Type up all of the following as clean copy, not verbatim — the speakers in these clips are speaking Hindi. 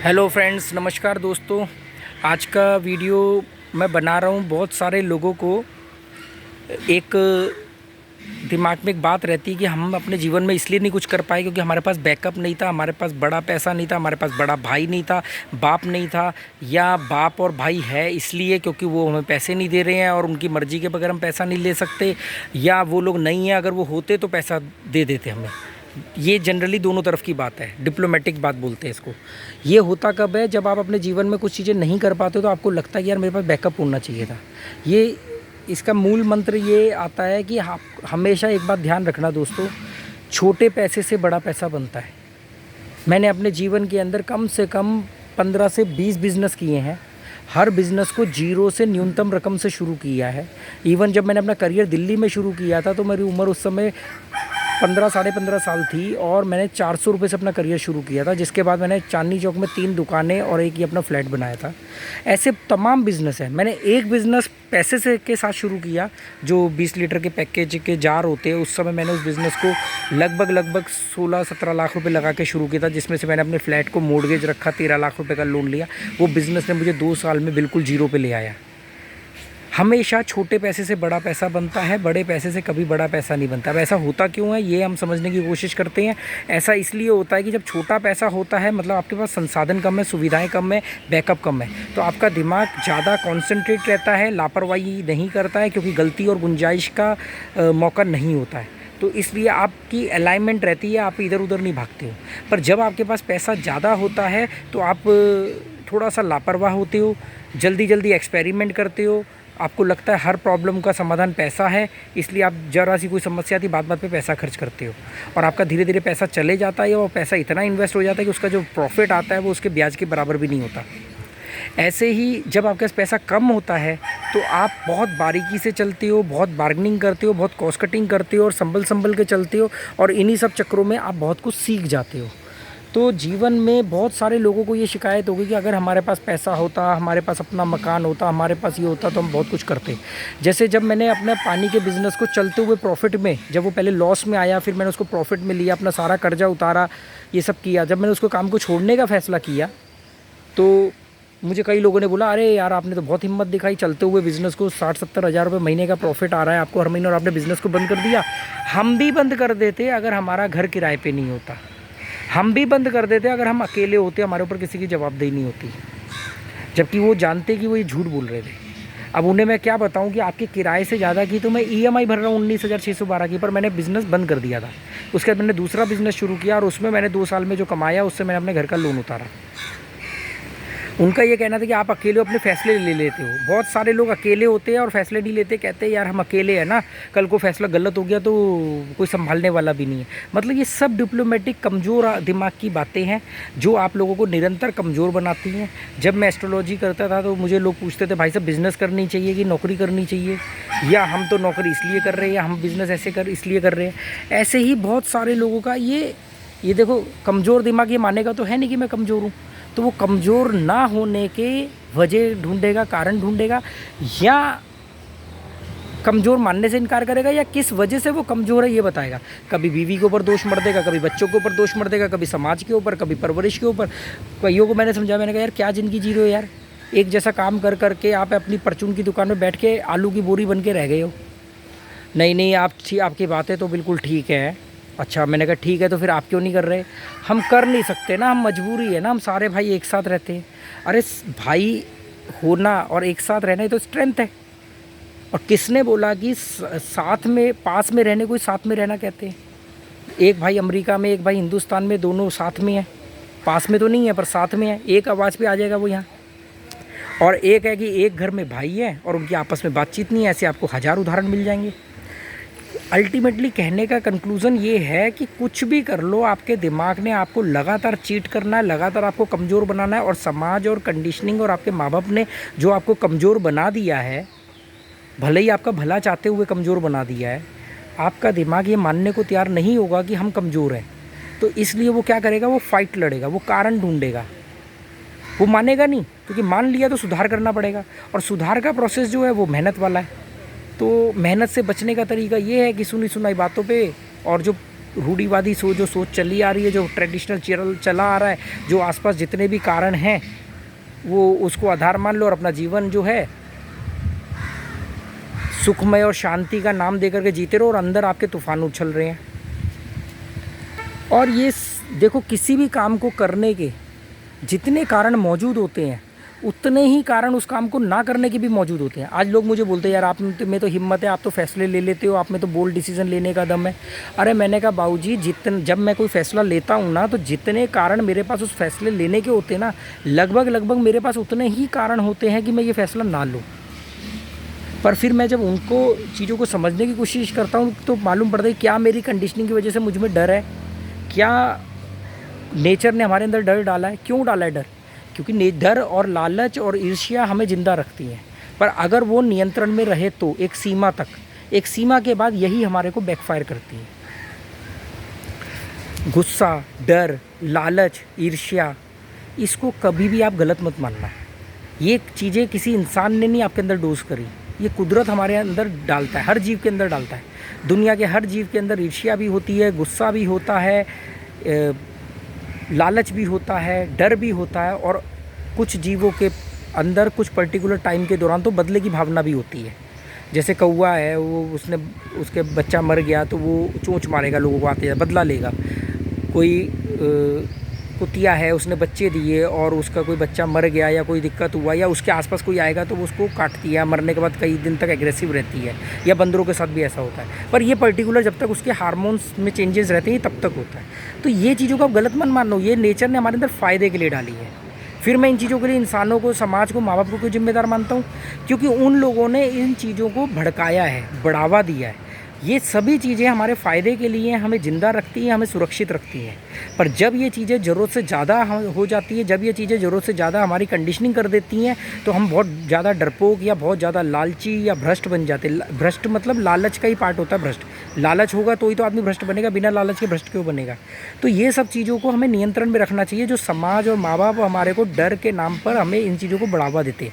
हेलो फ्रेंड्स, नमस्कार दोस्तों। आज का वीडियो मैं बना रहा हूँ। बहुत सारे लोगों को एक दिमाग में एक बात रहती है कि हम अपने जीवन में इसलिए नहीं कुछ कर पाए क्योंकि हमारे पास बैकअप नहीं था, हमारे पास बड़ा पैसा नहीं था, हमारे पास बड़ा भाई नहीं था, बाप नहीं था, या बाप और भाई है इसलिए क्योंकि वो हमें पैसे नहीं दे रहे हैं और उनकी मर्ज़ी के बगैर हम पैसा नहीं ले सकते, या वो लोग नहीं हैं, अगर वो होते तो पैसा दे देते हमें। ये जनरली दोनों तरफ की बात है, डिप्लोमेटिक बात बोलते हैं इसको। ये होता कब है? जब आप अपने जीवन में कुछ चीज़ें नहीं कर पाते तो आपको लगता है कि यार मेरे पास बैकअप होना चाहिए था। ये इसका मूल मंत्र ये आता है कि आप हमेशा एक बात ध्यान रखना दोस्तों, छोटे पैसे से बड़ा पैसा बनता है। मैंने अपने जीवन के अंदर कम से कम 15 से 20 बिज़नेस किए हैं। हर बिज़नेस को जीरो से न्यूनतम रकम से शुरू किया है। इवन जब मैंने अपना करियर दिल्ली में शुरू किया था तो मेरी उम्र उस समय साढ़े 15 साल थी और मैंने 400 रुपये से अपना करियर शुरू किया था, जिसके बाद मैंने चांदनी चौक में 3 दुकानें और एक ही अपना फ्लैट बनाया था। ऐसे तमाम बिज़नेस हैं। मैंने एक बिज़नेस पैसे से के साथ शुरू किया, जो 20 लीटर के पैकेज के जार होते हैं। उस समय मैंने उस बिज़नेस को लगभग 16-17 लाख रुपए लगा के शुरू किया था, जिसमें से मैंने अपने फ्लैट को मॉर्गेज रखा, 13 लाख रुपये का लोन लिया। वो बिज़नेस ने मुझे 2 साल में बिल्कुल जीरो पे ले आया। हमेशा छोटे पैसे से बड़ा पैसा बनता है, बड़े पैसे से कभी बड़ा पैसा नहीं बनता। अब ऐसा होता क्यों है, ये हम समझने की कोशिश करते हैं। ऐसा इसलिए होता है कि जब छोटा पैसा होता है, मतलब आपके पास संसाधन कम है, सुविधाएं कम है, बैकअप कम है, तो आपका दिमाग ज़्यादा कॉन्सेंट्रेट रहता है, लापरवाही नहीं करता है, क्योंकि गलती और गुंजाइश का मौका नहीं होता है। तो इसलिए आपकी अलाइनमेंट रहती है, आप इधर उधर नहीं भागते हो। पर जब आपके पास पैसा ज़्यादा होता है तो आप थोड़ा सा लापरवाह होते हो, जल्दी जल्दी एक्सपेरिमेंट करते हो। आपको लगता है हर प्रॉब्लम का समाधान पैसा है, इसलिए आप ज़रा सी कोई समस्या आती बात बात पे पैसा खर्च करते हो, और आपका धीरे धीरे पैसा चले जाता है और पैसा इतना इन्वेस्ट हो जाता है कि उसका जो प्रॉफिट आता है वो उसके ब्याज के बराबर भी नहीं होता। ऐसे ही जब आपके पास पैसा कम होता है तो आप बहुत बारीकी से चलते हो, बहुत बार्गेनिंग करते हो, बहुत कॉस्ट कटिंग करते हो और संभल के चलते हो, और इन्हीं सब चक्करों में आप बहुत कुछ सीख जाते हो। तो जीवन में बहुत सारे लोगों को ये शिकायत होगी कि अगर हमारे पास पैसा होता, हमारे पास अपना मकान होता, हमारे पास ये होता तो हम बहुत कुछ करते। जैसे जब मैंने अपने पानी के बिज़नेस को चलते हुए प्रॉफिट में, जब वो पहले लॉस में आया, फिर मैंने उसको प्रॉफिट में लिया, अपना सारा कर्जा उतारा, ये सब किया। जब मैंने उसको काम को छोड़ने का फ़ैसला किया तो मुझे कई लोगों ने बोला, अरे यार आपने तो बहुत हिम्मत दिखाई, चलते हुए बिज़नेस को 60-70 हज़ार रुपये महीने का प्रॉफिट आ रहा है आपको हर महीने, और आपने बिज़नेस को बंद कर दिया। हम भी बंद कर देते अगर हमारा घर किराए पे नहीं होता, हम भी बंद कर देते अगर हम अकेले होते, हमारे ऊपर किसी की जवाबदेही नहीं होती। जबकि वो जानते कि वो ये झूठ बोल रहे थे। अब उन्हें मैं क्या बताऊं कि आपके किराए से ज़्यादा की तो मैं EMI भर रहा हूँ 19,612 की, पर मैंने बिज़नेस बंद कर दिया था। उसके बाद मैंने दूसरा बिज़नेस शुरू किया और उसमें मैंने 2 साल में जो कमाया उससे मैंने अपने घर का लोन उतारा। उनका ये कहना था कि आप अकेले अपने फ़ैसले ले लेते हो। बहुत सारे लोग अकेले होते हैं और फ़ैसले नहीं लेते, कहते हैं यार हम अकेले हैं ना, कल को फ़ैसला गलत हो गया तो कोई संभालने वाला भी नहीं है। मतलब ये सब डिप्लोमेटिक कमज़ोर दिमाग की बातें हैं जो आप लोगों को निरंतर कमज़ोर बनाती हैं। जब मैं एस्ट्रोलॉजी करता था तो मुझे लोग पूछते थे, भाई साहब बिज़नेस करनी चाहिए कि नौकरी करनी चाहिए, या हम तो नौकरी इसलिए कर रहे हैं, या हम बिज़नेस इसलिए कर रहे हैं। ऐसे ही बहुत सारे लोगों का ये देखो, कमज़ोर दिमाग ये मानेगा तो है नहीं कि मैं कमज़ोर हूँ, तो वो कमज़ोर ना होने के वजह ढूंढेगा, कारण ढूंढेगा, या कमज़ोर मानने से इनकार करेगा, या किस वजह से वो कमज़ोर है ये बताएगा। कभी बीवी के ऊपर दोष मर देगा, कभी बच्चों के ऊपर दोष मर देगा, कभी समाज के ऊपर, कभी परवरिश के ऊपर। कईयों को मैंने समझाया, मैंने कहा यार क्या ज़िंदगी जी रहे हो यार, एक जैसा काम कर करके आप अपनी परचून की दुकान में बैठ के आलू की बोरी बन के रह गए हो। नहीं आपकी बातें तो बिल्कुल ठीक है। अच्छा, मैंने कहा ठीक है, तो फिर आप क्यों नहीं कर रहे? हम कर नहीं सकते ना, हम मजबूरी है ना, हम सारे भाई एक साथ रहते हैं। अरे भाई होना और एक साथ रहना ही तो स्ट्रेंथ है। और किसने बोला कि साथ में, पास में रहने को ही साथ में रहना कहते हैं? एक भाई अमेरिका में, एक भाई हिंदुस्तान में, दोनों साथ में है, पास में तो नहीं है पर साथ में है। एक आवाज़ पे आ जाएगा वो यहाँ। और एक है कि एक घर में भाई है और उनकी आपस में बातचीत नहीं है। ऐसे आपको 1000 उदाहरण मिल जाएंगे। अल्टीमेटली कहने का कंक्लूज़न ये है कि कुछ भी कर लो, आपके दिमाग ने आपको लगातार चीट करना है, लगातार आपको कमज़ोर बनाना है। और समाज और कंडीशनिंग और आपके माँ बाप ने जो आपको कमज़ोर बना दिया है, भले ही आपका भला चाहते हुए कमज़ोर बना दिया है, आपका दिमाग ये मानने को तैयार नहीं होगा कि हम कमज़ोर हैं। तो इसलिए वो क्या करेगा, वो फाइट लड़ेगा, वो कारण ढूंढेगा, वो मानेगा नहीं। क्योंकि मान लिया तो सुधार करना पड़ेगा, और सुधार का प्रोसेस जो है वो मेहनत वाला है। तो मेहनत से बचने का तरीका ये है कि सुनी सुनाई बातों पे और जो रूढ़िवादी जो सोच चली आ रही है, जो ट्रेडिशनल चला आ रहा है, जो आसपास जितने भी कारण हैं वो उसको आधार मान लो और अपना जीवन जो है सुखमय और शांति का नाम दे करके जीते रहो, और अंदर आपके तूफान उछल रहे हैं। और ये देखो, किसी भी काम को करने के जितने कारण मौजूद होते हैं उतने ही कारण उस काम को ना करने के भी मौजूद होते हैं। आज लोग मुझे बोलते हैं यार आप में तो हिम्मत है, आप तो फैसले ले लेते हो, आप में तो बोल्ड डिसीजन लेने का दम है। अरे मैंने कहा बाबूजी, जब मैं कोई फैसला लेता हूँ ना, तो जितने कारण मेरे पास उस फैसले लेने के होते हैं ना, लगभग मेरे पास उतने ही कारण होते हैं कि मैं ये फैसला ना लूँ। पर फिर मैं जब उनको चीज़ों को समझने की कोशिश करता हूँ तो मालूम पड़ता है क्या मेरी कंडीशनिंग की वजह से मुझ में डर है, क्या नेचर ने हमारे अंदर डर डाला है। क्यों डाला है डर? क्योंकि डर और लालच और ईर्ष्या हमें ज़िंदा रखती हैं, पर अगर वो नियंत्रण में रहे तो एक सीमा तक, एक सीमा के बाद यही हमारे को बैकफायर करती है। गुस्सा, डर, लालच, ईर्ष्या, इसको कभी भी आप गलत मत मानना। ये चीज़ें किसी इंसान ने नहीं आपके अंदर डोज करी, ये कुदरत हमारे अंदर डालता है, हर जीव के अंदर डालता है। दुनिया के हर जीव के अंदर ईर्ष्या भी होती है, गुस्सा भी होता है, लालच भी होता है, डर भी होता है, और कुछ जीवों के अंदर कुछ पर्टिकुलर टाइम के दौरान तो बदले की भावना भी होती है। जैसे कौवा है, वो उसके बच्चा मर गया तो वो चोंच मारेगा, लोगों को आते बदला लेगा। कोई कुतिया है, उसने बच्चे दिए और उसका कोई बच्चा मर गया या कोई दिक्कत हुआ या उसके आसपास कोई आएगा तो वो उसको काटती है, मरने के बाद कई दिन तक एग्रेसिव रहती है। या बंदरों के साथ भी ऐसा होता है, पर ये पर्टिकुलर जब तक उसके हार्मोन्स में चेंजेस रहते हैं तब तक होता है। तो ये चीज़ों को आप गलत मत मान लो, ये नेचर ने हमारे अंदर फ़ायदे के लिए डाली है। फिर मैं इन चीज़ों के लिए इंसानों को, समाज को, माँ बाप को क्यों जिम्मेदार मानता हूँ? क्योंकि उन लोगों ने इन चीज़ों को भड़काया है, बढ़ावा दिया है। ये सभी चीज़ें हमारे फ़ायदे के लिए हमें ज़िंदा रखती हैं, हमें सुरक्षित रखती हैं। पर जब ये चीज़ें ज़रूरत से ज़्यादा हो जाती है, जब ये चीज़ें ज़रूरत से ज़्यादा हमारी कंडीशनिंग कर देती हैं, तो हम बहुत ज़्यादा डरपोक या बहुत ज़्यादा लालची या भ्रष्ट बन जाते हैं। भ्रष्ट मतलब लालच का ही पार्ट होता है भ्रष्ट। लालच होगा तो ही तो आदमी भ्रष्ट बनेगा, बिना लालच के भ्रष्ट क्यों बनेगा? तो ये सब चीज़ों को हमें नियंत्रण में रखना चाहिए। जो समाज और माँ बाप हमारे को डर के नाम पर हमें इन चीज़ों को बढ़ावा देते हैं।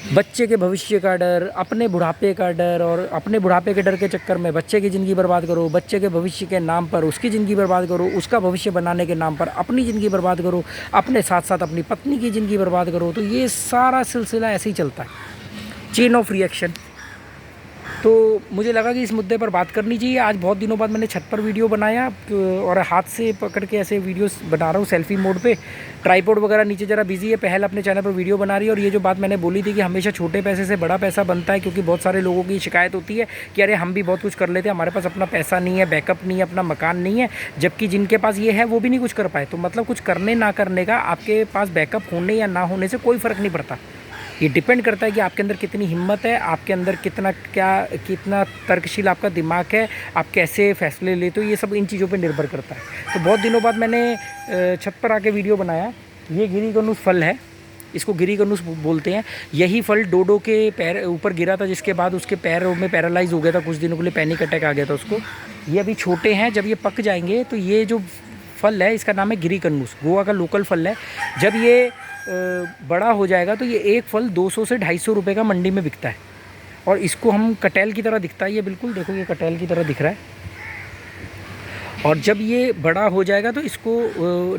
बच्चे के भविष्य का डर, अपने बुढ़ापे का डर, और अपने बुढ़ापे के डर के चक्कर में बच्चे की ज़िंदगी बर्बाद करो, बच्चे के भविष्य के नाम पर उसकी ज़िंदगी बर्बाद करो, उसका भविष्य बनाने के नाम पर अपनी ज़िंदगी बर्बाद करो, अपने साथ साथ अपनी पत्नी की ज़िंदगी बर्बाद करो। तो ये सारा सिलसिला ऐसे ही चलता है, चेन ऑफ रिएक्शन। तो मुझे लगा कि इस मुद्दे पर बात करनी चाहिए। आज बहुत दिनों बाद मैंने छत पर वीडियो बनाया और हाथ से पकड़ के ऐसे वीडियोस बना रहा हूँ सेल्फी मोड पे। ट्राइपॉड वगैरह नीचे ज़रा बिजी है, पहल अपने चैनल पर वीडियो बना रही है। और ये जो बात मैंने बोली थी कि हमेशा छोटे पैसे से बड़ा पैसा बनता है, क्योंकि बहुत सारे लोगों की शिकायत होती है कि अरे हम भी बहुत कुछ कर लेते हैं, हमारे पास अपना पैसा नहीं है, बैकअप नहीं है, अपना मकान नहीं है, जबकि जिनके पास ये है वो भी नहीं कुछ कर पाए। तो मतलब कुछ करने ना करने का आपके पास बैकअप होने या ना होने से कोई फ़र्क नहीं पड़ता। ये डिपेंड करता है कि आपके अंदर कितनी हिम्मत है, आपके अंदर कितना तर्कशील आपका दिमाग है, आप कैसे फैसले लेते हो, ये सब इन चीज़ों पे निर्भर करता है। तो बहुत दिनों बाद मैंने छत पर आके वीडियो बनाया। ये गिरीगनुस फल है, इसको गिरीगनुस बोलते हैं। यही फल डोडो के पैर ऊपर गिरा था, जिसके बाद उसके पैरों में पैरालाइज हो गया था, कुछ दिनों के लिए पैनिक अटैक आ गया था उसको। ये अभी छोटे हैं, जब ये पक जाएंगे तो ये जो फल है इसका नाम है गिरीगनुस, गोवा का लोकल फल है। जब ये बड़ा हो जाएगा तो ये एक फल 200 से 250 रुपये का मंडी में बिकता है। और इसको हम कटहल की तरह दिखता है, ये बिल्कुल देखो ये कटहल की तरह दिख रहा है। और जब ये बड़ा हो जाएगा तो इसको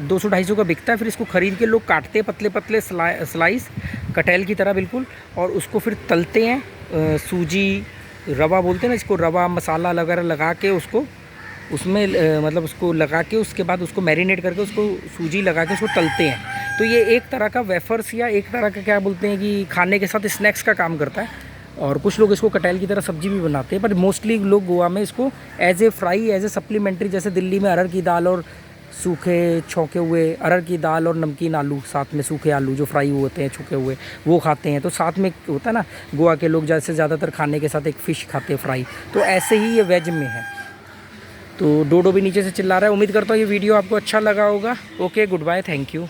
200-250 का बिकता है। फिर इसको ख़रीद के लोग काटते हैं पतले पतले स्लाइस, कटहल की तरह बिल्कुल, और उसको फिर तलते हैं। सूजी रवा बोलते हैं ना इसको, रवा मसाला वगैरह लगा के उसको उसमें मतलब उसको लगा के उसके बाद उसको मैरिनेट करके उसको सूजी लगा के उसको तलते हैं। तो ये एक तरह का वेफर्स या एक तरह का क्या बोलते हैं कि खाने के साथ स्नैक्स का काम करता है। और कुछ लोग इसको कटहल की तरह सब्जी भी बनाते हैं, पर मोस्टली लोग गोवा में इसको as a fry, as a supplementary, जैसे दिल्ली में अरहर की दाल और सूखे छौंके हुए अरहर की दाल और नमकीन आलू, साथ में सूखे आलू जो फ्राई होते हैं छौंके हुए, वो खाते हैं। तो साथ में होता है ना, गोवा के लोग जैसे ज़्यादातर खाने के साथ एक फ़िश खाते हैं फ्राई, तो ऐसे ही ये वेज में है। तो डोडो भी नीचे से चिल्ला रहा है। उम्मीद करता हूँ ये वीडियो आपको अच्छा लगा होगा। Okay, goodbye, thank you.